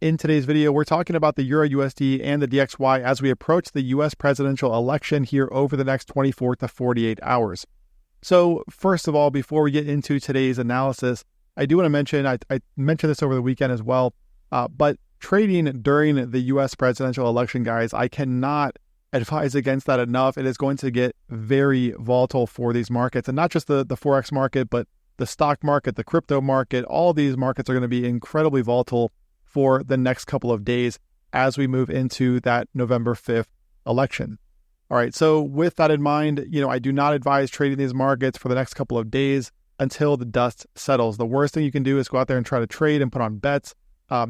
In today's video, we're talking about the EURUSD and the DXY as we approach the US presidential election here over the next 24 to 48 hours. So first of all, before we get into today's analysis, I do want to mention, I mentioned this over the weekend as well, but trading during the US presidential election, guys, I cannot advise against that enough. It is going to get very volatile for these markets, and not just the Forex market, but the stock market, the crypto market. All these markets are going to be incredibly volatile for the next couple of days as we move into that November 5th election. All right, so with that in mind, I do not advise trading these markets for the next couple of days until the dust settles. The worst thing you can do is go out there and try to trade and put on bets,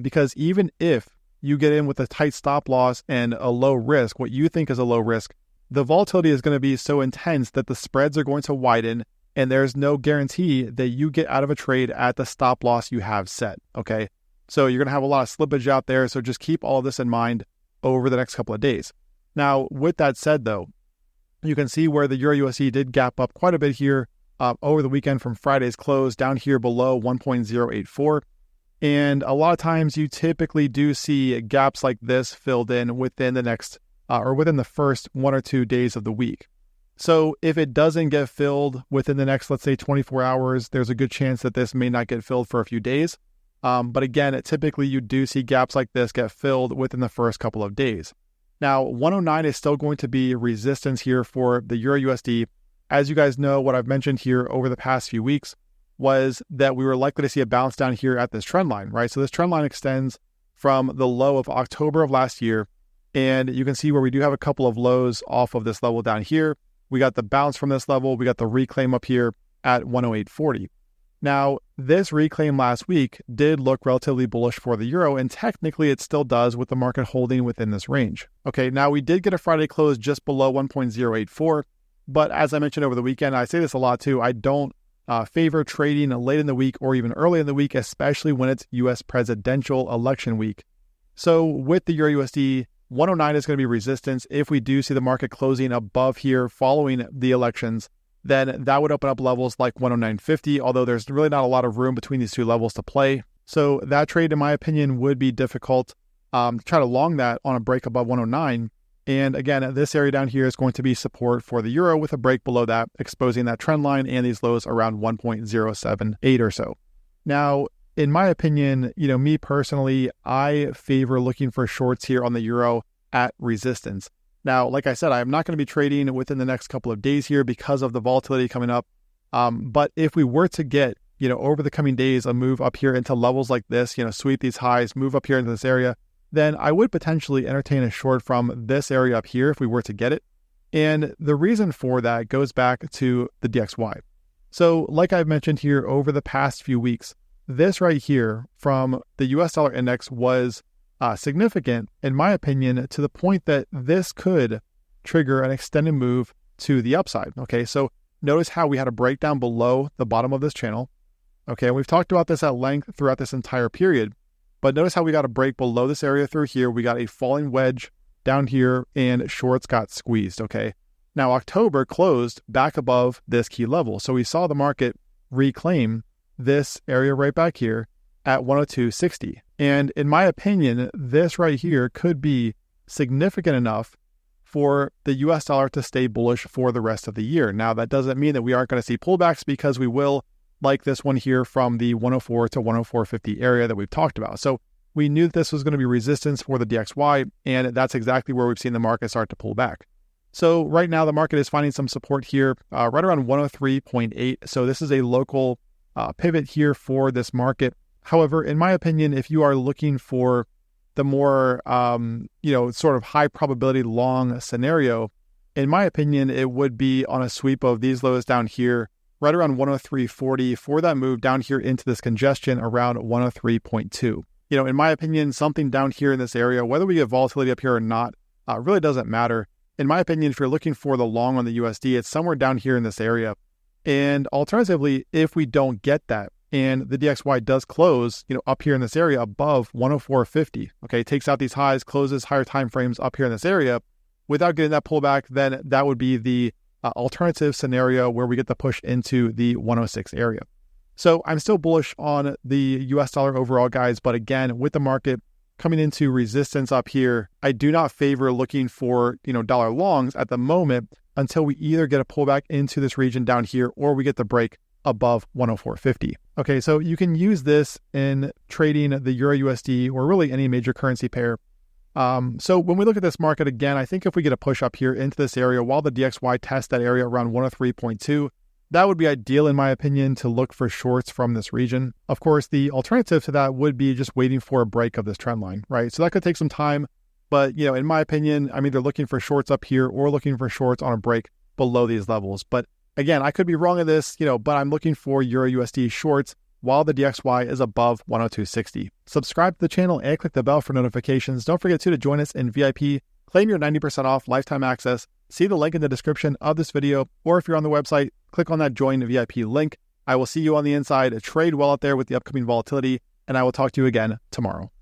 because even if you get in with a tight stop loss and a low risk, what you think is a low risk, the volatility is going to be so intense that the spreads are going to widen, and there's no guarantee that you get out of a trade at the stop loss you have set, okay? So you're going to have a lot of slippage out there, so just keep all of this in mind over the next couple of days. Now, with that said, though, you can see where the EURUSD did gap up quite a bit here over the weekend from Friday's close down here below 1.084. And a lot of times you typically do see gaps like this filled in within the next within the first 1 or 2 days of the week. So if it doesn't get filled within the next, let's say 24 hours, there's a good chance that this may not get filled for a few days. But again, typically you do see gaps like this get filled within the first couple of days. Now, 109 is still going to be resistance here for the EURUSD. As you guys know, what I've mentioned here over the past few weeks was that we were likely to see a bounce down here at this trend line, right? So this trend line extends from the low of October of last year. And you can see where we do have a couple of lows off of this level down here. We got the bounce from this level. We got the reclaim up here at 108.40. Now, this reclaim last week did look relatively bullish for the euro, and technically it still does with the market holding within this range. Okay, now we did get a Friday close just below 1.084, but as I mentioned over the weekend, I say this a lot too, I don't favor trading late in the week or even early in the week, especially when it's US presidential election week. So with the EURUSD, 109 is going to be resistance. If we do see the market closing above here following the elections, then that would open up levels like 109.50, although there's really not a lot of room between these two levels to play. So that trade, in my opinion, would be difficult to try to long that on a break above 109. And again, this area down here is going to be support for the euro with a break below that, exposing that trend line and these lows around 1.078 or so. Now, in my opinion, me personally, I favor looking for shorts here on the euro at resistance. Now, like I said, I'm not going to be trading within the next couple of days here because of the volatility coming up. But if we were to get, over the coming days, a move up here into levels like this, sweep these highs, move up here into this area, then I would potentially entertain a short from this area up here if we were to get it. And the reason for that goes back to the DXY. So like I've mentioned here over the past few weeks, this right here from the US dollar index was significant, in my opinion, to the point that this could trigger an extended move to the upside. Okay, so notice how we had a breakdown below the bottom of this channel. Okay, and we've talked about this at length throughout this entire period, but notice how we got a break below this area through here. We got a falling wedge down here and shorts got squeezed. Okay, now October closed back above this key level. So we saw the market reclaim this area right back here at 102.60. And in my opinion, this right here could be significant enough for the US dollar to stay bullish for the rest of the year. Now, that doesn't mean that we aren't going to see pullbacks, because we will, like this one here from the 104 to 104.50 area that we've talked about. So we knew that this was going to be resistance for the DXY, and that's exactly where we've seen the market start to pull back. So right now, the market is finding some support here right around 103.8. So this is a local pivot here for this market. However, in my opinion, if you are looking for the more, sort of high probability long scenario, in my opinion, it would be on a sweep of these lows down here, right around 103.40 for that move down here into this congestion around 103.2. In my opinion, something down here in this area, whether we get volatility up here or not, really doesn't matter. In my opinion, if you're looking for the long on the USD, it's somewhere down here in this area. And alternatively, if we don't get that, and the DXY does close, up here in this area above 104.50, okay, takes out these highs, closes higher time frames up here in this area, without getting that pullback, then that would be the alternative scenario where we get the push into the 106 area. So I'm still bullish on the US dollar overall, guys, but again, with the market coming into resistance up here, I do not favor looking for, dollar longs at the moment until we either get a pullback into this region down here or we get the break above 104.50. Okay, so you can use this in trading the Euro USD or really any major currency pair. So when we look at this market again, I think if we get a push up here into this area while the DXY tests that area around 103.2, that would be ideal in my opinion to look for shorts from this region. Of course, the alternative to that would be just waiting for a break of this trend line, right? So that could take some time, but in my opinion, I'm either looking for shorts up here or looking for shorts on a break below these levels. But again, I could be wrong in this, but I'm looking for Euro USD shorts while the DXY is above 102.60. Subscribe to the channel and click the bell for notifications. Don't forget to join us in VIP. Claim your 90% off lifetime access. See the link in the description of this video, or if you're on the website, click on that join VIP link. I will see you on the inside. Trade well out there with the upcoming volatility, and I will talk to you again tomorrow.